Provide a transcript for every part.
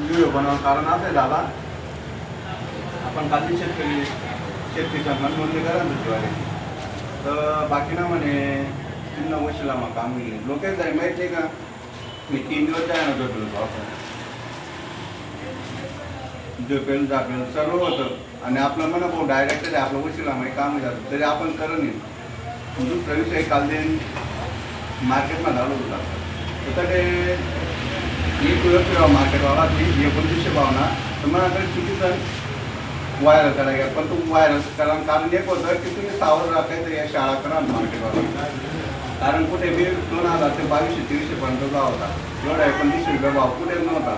Video बनवून कारण असं आहे दादा, आपण खाली शेतकरी मनमोडणी करा दुसरीवाले तर बाकी ना म्हणे तीन वशिला मग काम गेले लोक जाय माहीत नाही का. मी 3 दिवस जाय ना झोपलो आपण झोपेल झापेल सर्व होतं आणि आपलं म्हणा भाऊ डायरेक्ट आहे आपलं वशिला माहिती काम जातं तरी आपण करत नाही. दुसरा विषय काल दिन मार्केटमध्ये झालो होता तर ते एक फिरावं मार्केटवाला ती 2900 भावना तर मला काही चुकीचं व्हायरल करायला पण तू व्हायरल करा कारण एक होतं की तुम्ही सावध राखायचं या शाळा करा मार्केटवाला कारण कुठे बी 2000 ते 2200-2300 पर्यंत भाव होता एवढा 2900 भाव कुठे नव्हता.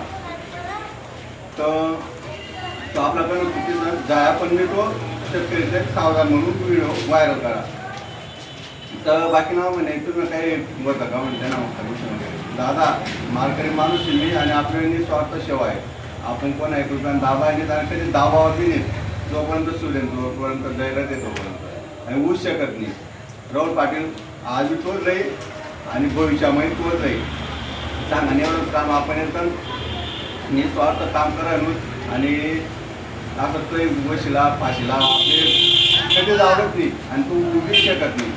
तर तो आपल्याकडनं चुकीचं जाया पण मी तो शेतकरीचे सावधान म्हणून व्हिडिओ व्हायरल करा. तर बाकी नाव म्हणे तुम्ही काही होतं का म्हणते ना वगैरे दादा मालकरी माणूस आहे मी आणि आपली निस्वार्थ सेवा आहे. आपण कोण आहे कृपया दाबा आणि कधी दाबावर बी नाही जोपर्यंत सुरेन तोपर्यंत जाहिरात येतो तोपर्यंत आणि होऊच शकत नाही. राहुल पाटील आज तोच राहील आणि भविष्यामध्ये तोच राहील. सांगा एवढंच काम आपण येतं निस्वार्थ काम करायला आणि असं काही वशिला फाशीला आपले कधीच आवडत नाही आणि तू उभीच शकत नाही.